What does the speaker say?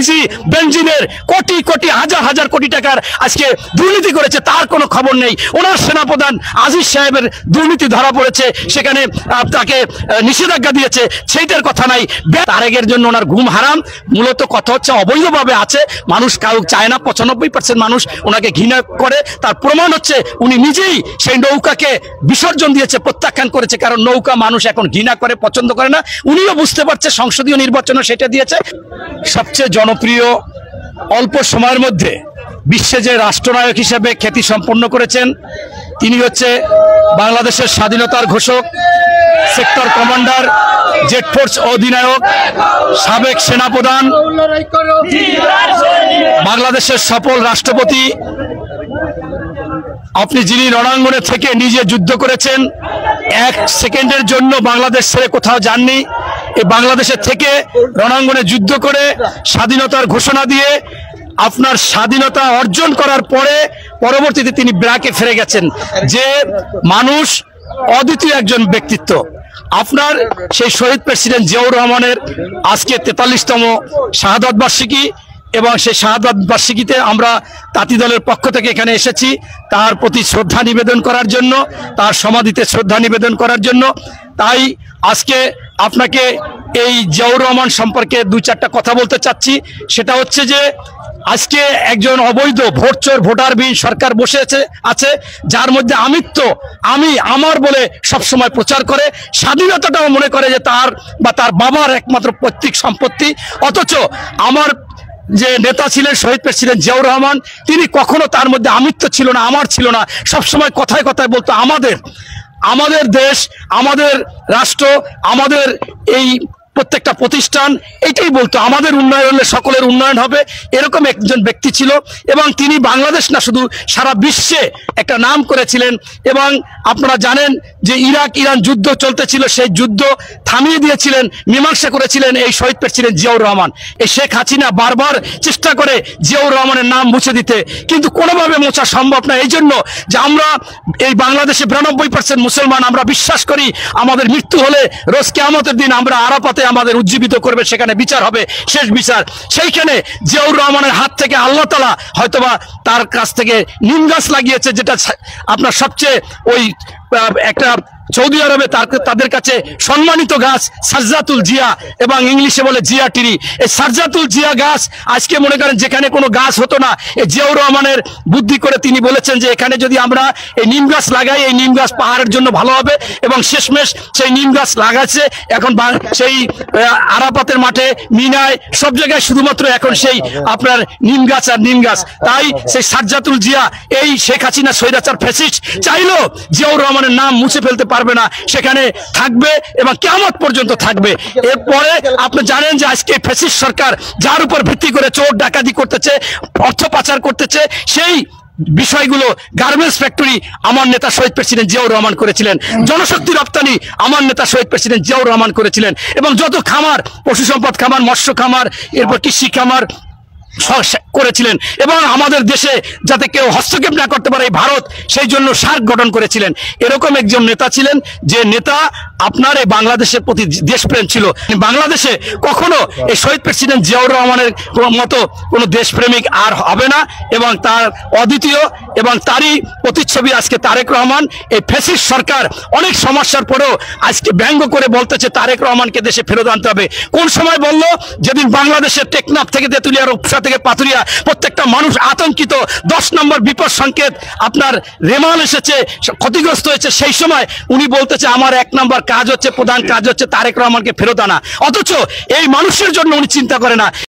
CNG বেনজিনের crore crore হাজার হাজার কোটি টাকার আজকে দুর্নীতি করেছে, তার কোনো খবর নেই। ওনার সেনাপ্রধান আজিজ সাহেবের দুর্নীতি ধরা পড়েছে, সেখানে তাকে নিষেধাজ্ঞা দিয়েছে, সেইটার কথা নাই। তারেকের জন্য ওনার ঘুম হারাম। মূলত কথা হচ্ছে অবৈধভাবে আছে, মানুষ কাউ চায় না, 95% মানুষ ওনাকে ঘৃণা করে। তার প্রমাণ হচ্ছে উনি নিজেই সেই নৌকাকে বিসর্জন দিয়েছে, প্রত্যাখ্যান করেছে, কারণ নৌকা মানুষ এখন ঘৃণা করে, পছন্দ করে না। উনিও বুঝতে পারছে, সংসদীয় নির্বাচনে সেটা দিয়েছে। সবচেয়ে জনপ্রিয়, অল্প সময়ের মধ্যে বিশ্বে যে রাষ্ট্রনায়ক হিসেবে খ্যাতি সম্পন্ন করেছেন তিনি হচ্ছে বাংলাদেশের স্বাধীনতার ঘোষক, সেক্টর কমান্ডার, জেট ফোর্স অধিনায়ক, সাবেক সেনাপ্রধান, বাংলাদেশের সফল রাষ্ট্রপতি, আপনি যিনি রণাঙ্গনে থেকে নিজে যুদ্ধ করেছেন, এক সেকেন্ডের জন্য বাংলাদেশ ছেড়ে কোথাও যাননি, এই বাংলাদেশের থেকে রণাঙ্গনে যুদ্ধ করে স্বাধীনতার ঘোষণা দিয়ে আপনার স্বাধীনতা অর্জন করার পরে পরবর্তীতে তিনি ব্রাকে ফিরে গেছেন, যে মানুষ অদ্বিতীয় একজন ব্যক্তিত্ব। আপনার সেই শহীদ প্রেসিডেন্ট জিয়াউর রহমানের আজকে 43তম শাহাদাত বার্ষিকী, এবং সেই শাহাদাত বার্ষিকীতে আমরা তাঁতি দলের পক্ষ থেকে এখানে এসেছি তার প্রতি শ্রদ্ধা নিবেদন করার জন্য, তার সমাধিতে শ্রদ্ধা নিবেদন করার জন্য। তাই আজকে আপনাকে এই জিয়াউর রহমান সম্পর্কে 2-4টা কথা বলতে চাচ্ছি। সেটা হচ্ছে যে আজকে একজন অবৈধ ভোটচোর, ভোটারবিহীন সরকার বসে আছে, যার মধ্যে আমিত্ব, আমি আমার বলে সবসময় প্রচার করে, স্বাধীনতাটাও মনে করে যে তার বা তার বাবার একমাত্র পৈতৃক সম্পত্তি। অথচ আমার যে নেতা ছিলেন শহীদ প্রেসিডেন্ট জিয়াউর রহমান, তিনি কখনো তার মধ্যে আমিত্ব ছিল না, আমার ছিল না। সবসময় কথায় কথায় বলতো আমাদের দেশ, আমাদের রাষ্ট্র, আমাদের এই প্রত্যেকটা প্রতিষ্ঠান, এটাই বলতো আমাদের উন্নয়ন হলে সকলের উন্নয়ন হবে, এরকম একজন ব্যক্তি ছিল। এবং তিনি বাংলাদেশ না, শুধু সারা বিশ্বে একটা নাম করেছিলেন। এবং আপনারা জানেন যে ইরাক-ইরান যুদ্ধ চলতেছিল, সেই যুদ্ধ থামিয়ে দিয়েছিলেন, মীমাংসা করেছিলেন এই শহীদ প্রেসিডেন্ট জিয়াউর রহমান। এই শেখ হাসিনা বারবার চেষ্টা করে জিয়াউর রহমানের নাম মুছে দিতে, কিন্তু কোনোভাবে মোছা সম্ভব না। এই জন্য যে আমরা এই বাংলাদেশে 92% মুসলমান, আমরা বিশ্বাস করি আমাদের মৃত্যু হলে রোজ কিয়ামতের দিন আমরা আরাফাতে আমাদের উজ্জীবিত করবে, সেখানে বিচার হবে, শেষ বিচার। সেইখানে জিয়াউর রহমানের হাত থেকে আল্লাহ তাআলা হয়তোবা তার কাছ থেকে নিম গাছ লাগিয়েছে, যেটা আপনার সবচেয়ে ওই একটা সৌদি আরবে তাদের কাছে সম্মানিত গাছ সারজাতুল জিয়া, এবং ইংলিশে বলে জিয়া ট্রি। এই সারজাতুল জিয়া গাছ আজকে মনে করেন যেখানে কোনো গাছ হতো না, এই জিয়াউর রহমানের বুদ্ধি করে তিনি বলেছেন যে এখানে যদি আমরা এই নিম গাছ লাগাই, এই নিম গাছ পাহাড়ের জন্য ভালো হবে, এবং শেষমেশ সেই নিম গাছ লাগাচ্ছে। এখন সেই আরাফাতের মাঠে, মিনায়, সব জায়গায় শুধুমাত্র এখন সেই আপনার নিম গাছ আর নিম গাছ। তাই সেই সারজাতুল জিয়া, এই শেখ হাসিনা স্বৈরাচার ফ্যাসিস্ট চাইলো জিয়াউর রহমানের নাম মুছে ফেলতে পারবে না, সেখানে থাকবে এবং কিয়ামত পর্যন্ত থাকবে। এরপরে আপনি জানেন যে আজকে ফ্যাসিস্ট সরকার যার উপর ভিত্তি করে চোর ডাকাতি করতেছে, অর্থ পাচার করতেছে, সেই বিষয়গুলো গার্মেন্টস ফ্যাক্টরি আমার নেতা শহীদ প্রেসিডেন্ট জিয়াউর রহমান করেছিলেন, জনশক্তি রপ্তানি আমার নেতা শহীদ প্রেসিডেন্ট জিয়াউর রহমান করেছিলেন, এবং যত খামার, পশু সম্পদ খামার, মৎস্য খামার, এরপর কৃষি খামার করেছিলেন। এবং আমাদের দেশে যাতে কেউ হস্তক্ষেপ না করতে পারে, ভারত সেই জন্য সার্ক গঠন করেছিলেন। এরকম একজন নেতা ছিলেন, যে নেতা আপনার এই বাংলাদেশের প্রতি দেশপ্রেম ছিল। বাংলাদেশে কখনো এই শহীদ প্রেসিডেন্ট জিয়াউর রহমানের মতো কোনো দেশপ্রেমিক আর হবে না, এবং তার অদ্বিতীয়, এবং তারই প্রতিচ্ছবি আজকে তারেক রহমান। এই ফ্যাসিস্ট সরকার অনেক সমস্যার পরেও আজকে ব্যঙ্গ করে বলতেছে তারেক রহমানকে দেশে ফেরত আনতে হবে। কোন সময় বললো? যেদিন বাংলাদেশের টেকনাফ থেকে তেঁতুলিয়া, রূপসা থেকে পাথুরিয়া প্রত্যেকটা মানুষ আতঙ্কিত, 10 নম্বর বিপদ সংকেত আপনার রেমাল এসেছে, ক্ষতিগ্রস্ত হয়েছে, সেই সময় উনি বলতেছে আমার 1 নম্বর কাজ হচ্ছে, প্রধান কাজ হচ্ছে তারেক রহমানকে ফেরত আনা। অথচ এই মানুষের জন্য উনি চিন্তা করে না।